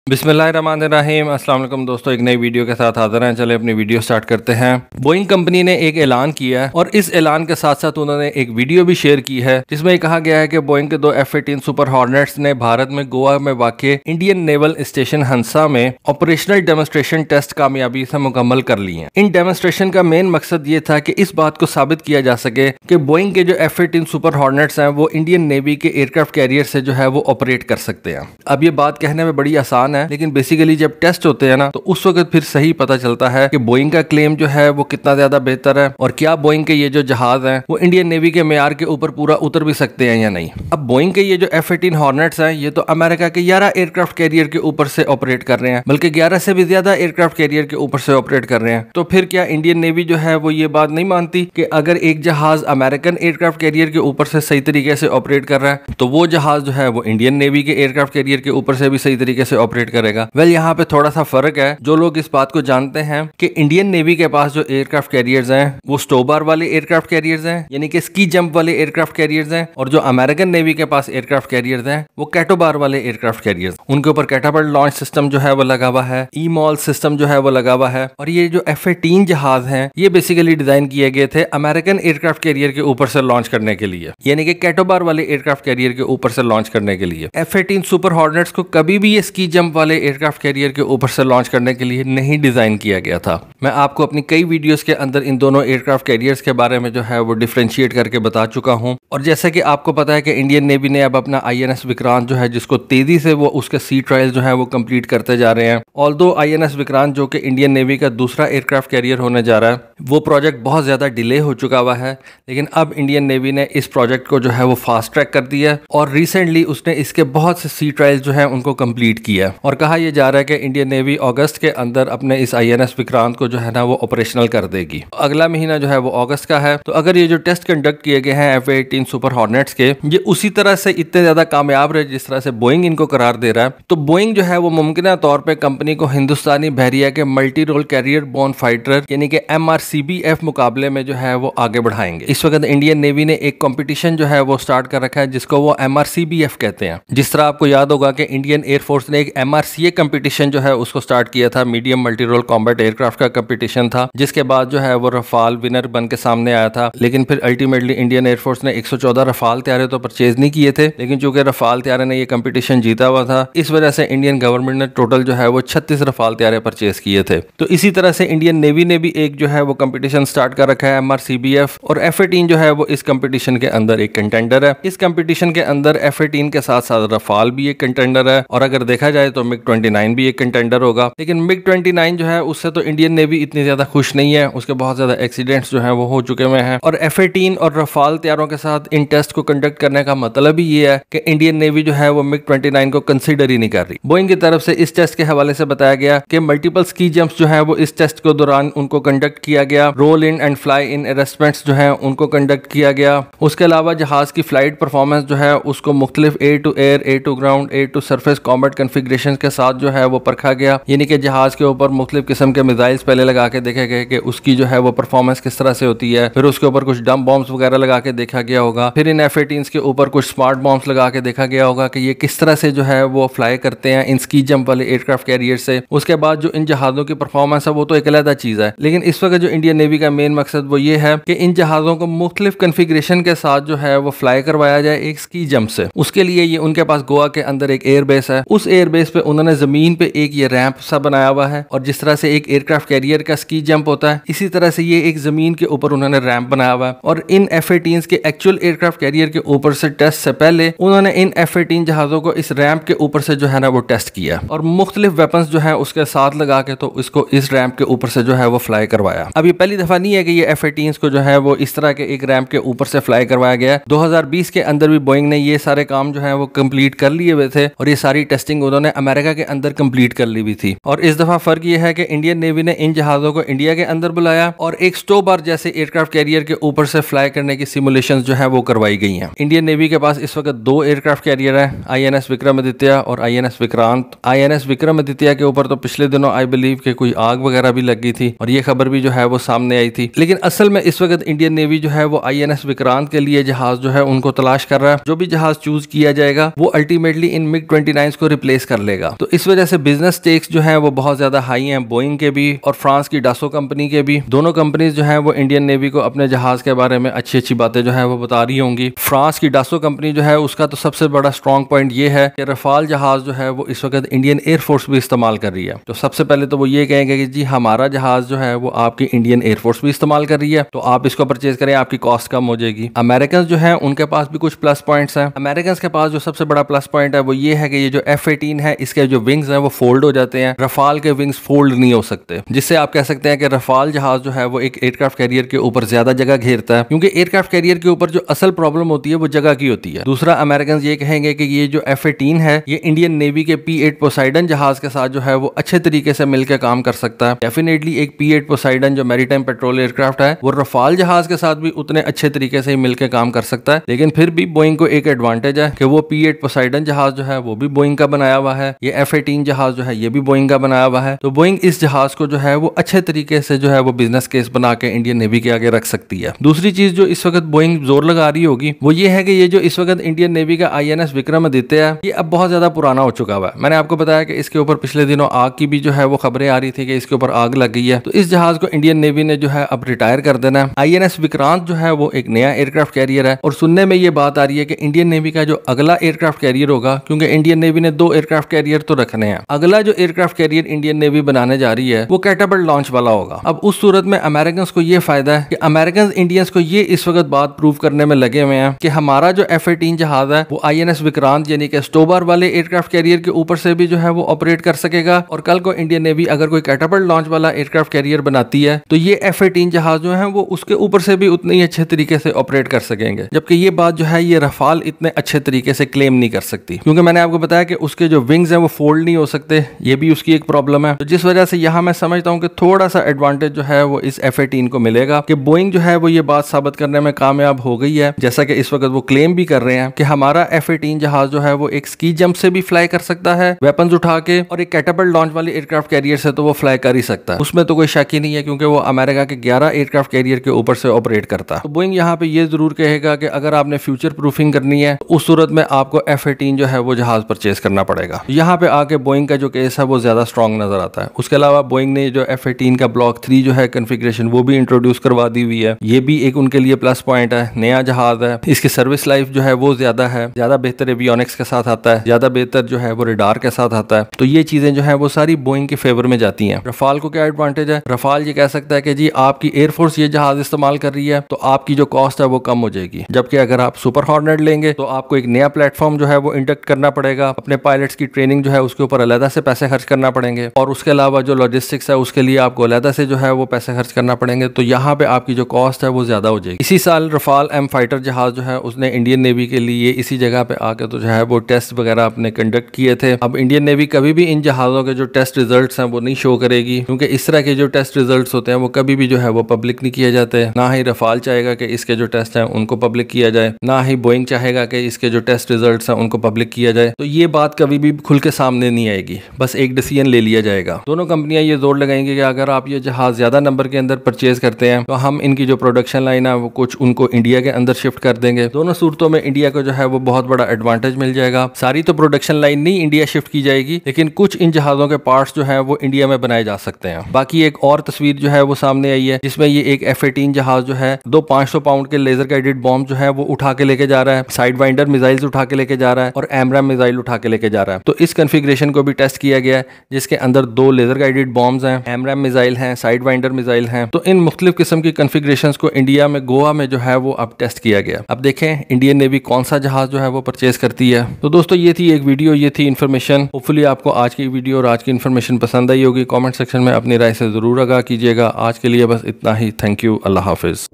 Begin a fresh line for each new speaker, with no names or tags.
बिस्मिल्लाहिर्रहमानिर्रहीम। अस्सलाम वालेकुम दोस्तों, एक नई वीडियो के साथ हाजिर हैं। चले अपनी वीडियो स्टार्ट करते हैं। बोइंग कंपनी ने एक ऐलान किया है और इस ऐलान के साथ साथ उन्होंने एक वीडियो भी शेयर की है जिसमें कहा गया है कि बोइंग के दो F-18 सुपर हॉर्नेट्स ने भारत में गोवा में वाक़े इंडियन नेवल स्टेशन हंसा में ऑपरेशनल डेमोस्ट्रेशन टेस्ट कामयाबी से मुकम्मल कर लिए हैं। इन डेमोस्ट्रेशन का मेन मकसद ये था कि इस बात को साबित किया जा सके कि बोइंग के जो F-18 सुपर हॉर्नेट्स हैं वो इंडियन नेवी के एयरक्राफ्ट कैरियर से जो है वो ऑपरेट कर सकते हैं। अब ये बात कहने में बड़ी आसान है, लेकिन बेसिकली जब टेस्ट होते हैं ना तो उस वक्त फिर सही पता चलता है कि बोइंग का क्लेम जो है वो कितना ज्यादा बेहतर है और क्या बोइंग के ये जो जहाज हैं वो इंडियन नेवी के मेयार के ऊपर पूरा उतर भी सकते हैं या नहीं। अब बोइंग के ये जो F-18 हॉर्नेट्स हैं ये तो अमेरिका के 11 एयरक्राफ्ट कैरियर के ऊपर से ऑपरेट कर रहे हैं, बल्कि 11 से भी ज्यादा एयरक्राफ्ट कैरियर के ऊपर से ऑपरेट कर रहे हैं। तो फिर क्या इंडियन नेवी जो है वो ये बात नहीं मानती कि अगर एक जहाज अमेरिकन एयरक्राफ्ट कैरियर के ऊपर से सही तरीके से ऑपरेट कर रहा है तो वो जहाज जो है वो इंडियन नेवी के एयरक्राफ्ट कैरियर के ऊपर से भी सही तरीके से ऑपरेट करेगा। यहाँ पे थोड़ा सा फर्क है। जो लोग इस बात को जानते हैं कि इंडियन नेवी के पास जो एयरक्राफ्ट कैरियर्स हैं वो स्टोबार वाले एयरक्राफ्ट कैरियर्स हैं, यानी कि स्की जंप वाले एयरक्राफ्ट कैरियर्स हैं, और जो अमेरिकन नेवी के पास एयरक्राफ्ट कैरियर्स हैं वो कैटोबार वाले एयरक्राफ्ट कैरियर्स। उनके ऊपर कैटापल्ट लॉन्च सिस्टम जो है वो लगा हुआ है, ईमॉल सिस्टम जो है वो लगा हुआ है। और ये जो F-18 जहाज हैं ये बेसिकली डिजाइन किए गए थे अमेरिकन एयरक्राफ्ट कैरियर के ऊपर से लॉन्च करने के लिए, यानी कि कैटोबार वाले एयरक्राफ्ट कैरियर के ऊपर से लॉन्च करने के लिए। F-18 सुपर हॉर्नेट्स को कभी भी ये स्की जंप वाले एयरक्राफ्ट कैरियर के ऊपर से लॉन्च करने के लिए नहीं डिजाइन किया गया था। मैं आपको अपनी कई वीडियोस के अंदर इन दोनों एयरक्राफ्ट कैरियर्स के बारे में जो है वो डिफरेंशिएट करके बता चुका हूं। और जैसे कि आपको पता है कि इंडियन नेवी ने अब अपना INS विक्रांत जो है जिसको तेजी से वो उसके सी ट्रायल्स जो है वो कंप्लीट करते जा रहे हैं। ऑल्दो INS विक्रांत जो कि इंडियन नेवी का दूसरा एयरक्राफ्ट कैरियर होने जा रहा है वो प्रोजेक्ट बहुत ज्यादा डिले हो चुका हुआ है, लेकिन अब इंडियन नेवी ने इस प्रोजेक्ट को जो है वो फास्ट ट्रैक कर दिया है और रिसेंटली उसने इसके बहुत से सी ट्रायल्स जो है उनको कंप्लीट किया और कहा यह जा रहा है कि इंडियन नेवी अगस्त के अंदर अपने इस INS विक्रांत को जो है ना वो ऑपरेशनल कर देगी। अगला महीना जो है वो अगस्त का है। तो अगर ये जो टेस्ट कंडक्ट किए गए हैं F-18 सुपर हॉर्नेट्स के ये उसी तरह से इतने ज्यादा कामयाब रहे जिस तरह से बोइंग इनको करार दे रहा है, तो बोइंग जो है वो मुमकिन तौर पर कंपनी को हिंदुस्तानी बहरिया के multi role carrier borne fighter यानी कि MRCBF मुकाबले में जो है वो आगे बढ़ाएंगे। इस वक्त इंडियन नेवी ने एक कॉम्पिटिशन जो है वो स्टार्ट कर रखा है जिसको वो MRCBF कहते हैं। जिस तरह आपको याद होगा कि इंडियन एयरफोर्स ने एक MRCA कंपटीशन जो है उसको स्टार्ट किया था, medium multi role combat aircraft का कंपटीशन था, जिसके बाद जो है वो रफाल विनर बन के सामने आया था। लेकिन फिर अल्टीमेटली इंडियन एयरफोर्स ने 114 रफाल तैयारे तो परचेज नहीं किए थे, लेकिन चूंकि रफाल तैयारे ने ये कंपटीशन जीता हुआ था इस वजह से इंडियन गवर्नमेंट ने टोटल जो है वो 36 रफाल तैयारे परचेज किए थे। तो इसी तरह से इंडियन नेवी ने भी एक जो है वो कंपटीशन स्टार्ट कर रखा है MRCBF, और F-18 जो है वो इस कंपटीशन के अंदर एक कंटेंडर है। इस कंपटीशन के अंदर F-18 के साथ साथ रफाल भी एक कंटेंडर है, और अगर देखा जाए तो MiG-29 भी एक कंटेंडर होगा। लेकिन MiG-29 जो है उससे तो इंडियन नेवी इतनी ज्यादा खुश नहीं है, उसके बहुत ज्यादा एक्सीडेंट्स जो है वो हो चुके हुए हैं। और F-18 और रफाल तैयारों के साथ इन टेस्ट को कंडक्ट करने का मतलब ही ये है कि इंडियन नेवी जो है वो MiG-29 को कंसीडर ही नहीं कर रही। बोइंग की तरफ से इस टेस्ट के हवाले से बताया गया कि मल्टीपल स्की जंप्स जो है वो इस टेस्ट के दौरान उनको कंडक्ट किया गया, roll in and fly in arrestments जो है उनको कंडक्ट किया गया। उसके अलावा जहाज की फ्लाइट परफॉर्मेंस जो है उसको मुख्तलिफ air to air, air to ground, air to surface combat configuration के साथ जो है वो परखा गया, यानी कि जहाज के ऊपर मुख्तलिफ किस्म के मिसाइल्स पहले लगा के देखे गए कि उसकी जो है वो परफॉर्मेंस किस तरह से होती है। फिर उसके ऊपर कुछ डम बॉम्ब्स वगैरह लगा के देखा गया होगा। फिर इन F-18 के ऊपर कुछ स्मार्ट बॉम्ब्स लगा के देखा गया होगा कि ये किस तरह से जो है वो फ्लाई करते हैं इन स्की जंप वाले एयरक्राफ्ट कैरियर से। उसके बाद जो इन जहाजों की परफॉर्मेंस है वो तो एक अलग चीज है, लेकिन इस वक्त जो इंडियन नेवी का मेन मकसद वो ये है कि इन जहाजों को मुख्तलिफ कॉन्फ़िगरेशन के साथ जो है वो फ्लाई करवाया जाए एक स्की जंप से। उसके लिए ये उनके पास गोवा के अंदर एक एयरबेस है, उस एयरबेस पे उन्होंने जमीन पे एक ये रैंप सा बनाया हुआ है, और जिस तरह से एक एयरक्राफ्ट कैरियर का स्की जंप होता है इसी तरह से ये एक जमीन के ऊपर उन्होंने रैंप बनाया हुआ है। और इन F-18 के एक्चुअल एयरक्राफ्ट कैरियर के ऊपर से टेस्ट से पहले उन्होंने इन F-18 जहाजों को इस रैंप के ऊपर से जो है ना वो टेस्ट किया और मुख्तलिफ वेपन्स जो है उसके साथ लगा के तो इसको इस रैंप के ऊपर से जो है वो फ्लाई करवाया। अब ये पहली दफा नहीं है कि ये F-18 को जो है वो इस तरह के एक रैंप के ऊपर से फ्लाई करवाया गया। 2020 के अंदर भी बोइंग ने ये सारे काम जो है वो कंप्लीट कर लिए हुए थे, और ये सारी टेस्टिंग उन्होंने अमेरिका के अंदर कंप्लीट कर ली हुई थी। और इस दफा फर्क ये है कि इंडियन नेवी ने इन जहाजों को इंडिया के अंदर बुलाया और एक स्टोबार जैसे एयरक्राफ्ट कैरियर के ऊपर से फ्लाई करने की सिमुलेशंस जो है वो करवाई गई हैं। इंडियन नेवी के पास इस वक्त 2 एयरक्राफ्ट कैरियर है, INS विक्रमादित्य और INS विक्रांत। INS विक्रमादित्य के ऊपर तो पिछले दिनों आई बिलीव के कोई आग वगैरह भी लगी थी और ये खबर भी जो है वो सामने आई थी। लेकिन असल में इस वक्त इंडियन नेवी जो है वो INS विक्रांत के लिए जहाज जो है उनको तलाश कर रहा है। जो भी जहाज चूज किया जाएगा वो अल्टीमेटली इन MiG-29 को रिप्लेस कर लेगा। पड़ेगा। तो इस वजह से बिजनेस स्टेक्स जो है वो बहुत ज्यादा हाई हैं, बोइंग के भी और फ्रांस की डासो कंपनी के भी। दोनों कंपनीज जो है वो इंडियन नेवी को अपने जहाज के बारे में अच्छी अच्छी बातें जो है वो बता रही होंगी। फ्रांस की डासो कंपनी जो है उसका तो सबसे बड़ा स्ट्रॉन्ग पॉइंट ये है कि रफाल जहाज जो है वो इस वक्त इंडियन एयरफोर्स भी इस्तेमाल कर रही है। तो सबसे पहले तो वो ये कहेंगे कि जी हमारा जहाज जो है वो आपकी इंडियन एयरफोर्स भी इस्तेमाल कर रही है, तो आप इसको परचेज करें, आपकी कॉस्ट कम हो जाएगी। अमेरिकन जो है उनके पास भी कुछ प्लस पॉइंट्स हैं। अमेरिकन के पास जो सबसे बड़ा प्लस पॉइंट है वो ये है कि ये जो F-18 है इसके जो विंग्स हैं वो फोल्ड हो जाते हैं। रफाल के विंग्स फोल्ड नहीं हो सकते, जिससे आप कह सकते हैं कि रफाल जहाज जो है वो एक एयरक्राफ्ट कैरियर के ऊपर ज्यादा जगह घेरता है, क्योंकि एयरक्राफ्ट कैरियर के ऊपर जो असल प्रॉब्लम होती है वो जगह की होती है। दूसरा, अमेरिकन ये कहेंगे कि ये जो F-18 है ये इंडियन नेवी के P-8 पोसाइडन जहाज के साथ जो है वो अच्छे तरीके से मिलकर काम कर सकता है। डेफिनेटली एक P-8 पोसाइडन जो मैरीटाइम पेट्रोल एयरक्राफ्ट है वो रफाल जहाज के साथ भी उतने अच्छे तरीके से मिलकर काम कर सकता है। लेकिन फिर भी बोइंग को एक एडवांटेज है कि वो P-8 पोसाइडन जहाज जो है वो भी बोइंग का बनाया हुआ है, ये F-18 जहाज जो है ये भी बोइंग का बनाया हुआ है। तो बोइंग इस जहाज को जो है वो अच्छे तरीके से जो है वो बिजनेस केस बना के इंडियन नेवी के आगे रख सकती है। दूसरी चीज जो इस वक्त बोइंग जोर लगा रही होगी वो ये है कि ये जो इस वक्त इंडियन नेवी का INS विक्रमादित्य है ये अब बहुत ज्यादा पुराना हो चुका हुआ है। मैंने आपको बताया कि इसके ऊपर पिछले दिनों आग की भी जो है वो खबरें आ रही थी कि इसके ऊपर आग लग गई है। तो इस जहाज को इंडियन नेवी ने जो है अब रिटायर कर देना है। INS विक्रांत जो है वो एक नया एयरक्राफ्ट कैरियर है और सुनने में ये बात आ रही है कि इंडियन नेवी का जो अगला एयरक्राफ्ट कैरियर होगा, क्योंकि इंडियन नेवी ने 2 एयरक्राफ्ट कैरियर तो रखने हैं, अगला जो एयरक्राफ्ट कैरियर इंडियन नेवी बनाने जा रही है वो कैटापल्ट लॉन्च वाला होगा। अब उस सूरत में अमेरिकन को ये फायदा है कि अमेरिकन इंडियंस को ये इस वक्त बात प्रूव करने में लगे हुए हैं कि हमारा जो F-18 जहाज है वो INS विक्रांत यानी कि स्टोबार वाले एयरक्राफ्ट कैरियर के ऊपर से भी जो है वो ऑपरेट कर सकेगा। और कल को इंडियन नेवी अगर कोई कैटापल्ट लॉन्च वाला एयरक्राफ्ट कैरियर बनाती है तो ये F-18 जहाज जो है वो उसके ऊपर से भी उतने ही अच्छे तरीके से ऑपरेट कर सकेंगे। जबकि ये बात जो है ये रफाल इतने अच्छे तरीके से क्लेम नहीं कर सकती, क्योंकि मैंने आपको बताया कि उसके जो विंग्स हैं वो फोल्ड नहीं हो सकते, ये भी उसकी एक प्रॉब्लम है। तो जिस वजह से यहाँ मैं समझता हूँ कि थोड़ा सा एडवांटेज जो है वो इस F-18 को मिलेगा कि बोइंग जो है वो ये बात साबित करने में कामयाब हो गई है, जैसा कि इस वक्त वो क्लेम भी कर रहे हैं कि हमारा F-18 जहाज जो है वो एक स्की जंप से भी फ्लाई कर सकता है वेपन्स उठा के, और एक कैटापल्ट लॉन्च वाले एयरक्राफ्ट कैरियर से तो वो फ्लाई कर ही सकता है, उसमें तो कोई शक ही नहीं है, क्योंकि वो अमेरिका के 11 एयरक्राफ्ट कैरियर के ऊपर से ऑपरेट करता है। तो बोइंग यहाँ पे ये जरूर कहेगा कि अगर आपने फ्यूचर प्रूफिंग करनी है तो उस सूरत में आपको F-18 जो है वो जहाज परचेज करना पड़ेगा। यहाँ पे आके बोइंग का जो केस है वो ज्यादा स्ट्रॉन्ग नजर आता है। उसके अलावा बोइंग ने जो F-18 का ब्लॉक 3 जो है कॉन्फ़िगरेशन वो भी इंट्रोड्यूस करवा दी हुई है, ये भी एक उनके लिए प्लस पॉइंट है। नया जहाज है, इसकी सर्विस लाइफ जो है वो ज्यादा है, ज्यादा बेहतर एवियोनिक्स के साथ आता है, ज्यादा बेहतर जो है वो रेडार के साथ आता है। तो ये चीजें जो है वो सारी बोइंग के फेवर में जाती हैं। रफाल को क्या एडवांटेज है? रफाल ये कह सकता है कि जी आपकी एयरफोर्स ये जहाज इस्तेमाल कर रही है तो आपकी जो कॉस्ट है वो कम हो जाएगी। जबकि अगर आप सुपर हॉर्नेट लेंगे तो आपको एक नया प्लेटफॉर्म जो है वो इंडक्ट करना पड़ेगा, अपने पायलट्स की ट्रेनिंग जो है उसके ऊपर अलग से पैसे खर्च करना पड़ेंगे, और उसके अलावा जो लॉजिस्टिक्स है उसके लिए आपको अलग से जो है वो पैसे खर्च करना पड़ेंगे। तो यहाँ पे आपकी जो कॉस्ट है वो ज्यादा हो जाएगी। इसी साल रफाल M फाइटर जहाज जो है उसने इंडियन नेवी के लिए इसी जगह पे आके तो जो है वो टेस्ट वगैरह अपने कंडक्ट किए थे। अब इंडियन नेवी कभी भी इन जहाजों के जो टेस्ट रिजल्ट्स हैं वो नहीं शो करेगी, क्योंकि इस तरह के जो टेस्ट रिजल्ट्स होते हैं वो कभी भी जो है वो पब्लिक नहीं किए जाते। ना ही रफाल चाहेगा कि इसके जो टेस्ट हैं उनको पब्लिक किया जाए, ना ही बोइंग चाहेगा कि इसके जो टेस्ट रिजल्ट्स हैं उनको पब्लिक किया जाए। तो ये बात कभी भी खुल के सामने नहीं आएगी, बस एक डिसीजन ले लिया जाएगा। दोनों कंपनियां ये जोर लगाएंगी कि अगर आप ये जहाज ज्यादा नंबर के अंदर परचेज करते हैं तो हम इनकी जो प्रोडक्शन लाइन है वो कुछ उनको इंडिया के अंदर शिफ्ट कर देंगे। दोनों सूरतों में इंडिया को जो है वो बहुत बड़ा एडवांटेज मिल जाएगा। सारी तो प्रोडक्शन लाइन नहीं इंडिया शिफ्ट की जाएगी, लेकिन कुछ इन जहाजों के पार्ट्स जो है वो इंडिया में बनाए जा सकते हैं। बाकी एक और तस्वीर जो है वो सामने आई है जिसमें ये एक F-18 जहाज जो है 2 500 पाउंड के लेजर गाइडेड बॉम्ब जो है वो उठा के लेके जा रहा है, साइड वाइंडर मिसाइल्स उठा के लेके जा रहा है और AMRAAM मिसाइल उठा के लेके जा रहा है। तो इस कॉन्फ़िगरेशन को भी टेस्ट किया गया है जिसके अंदर 2 लेजर गाइडेड बॉम्ब्स हैं, AMRAAM मिसाइल हैं, साइड वाइंडर मिसाइल हैं। तो इन मुख्तलिफ किस्म की कॉन्फ़िगरेशंस को इंडिया में गोवा में जो है वो अब टेस्ट किया गया। अब देखें इंडियन नेवी कौन सा जहाज जो है वो परचेज करती है। तो दोस्तों ये थी एक वीडियो, ये थी इन्फॉर्मेशन। होपफुली आपको आज की वीडियो और आज की इन्फॉर्मेशन पसंद आई होगी। कमेंट सेक्शन में अपनी राय से जरूर आगाह कीजिएगा। आज के लिए बस इतना ही। Thank you. Allah Hafiz.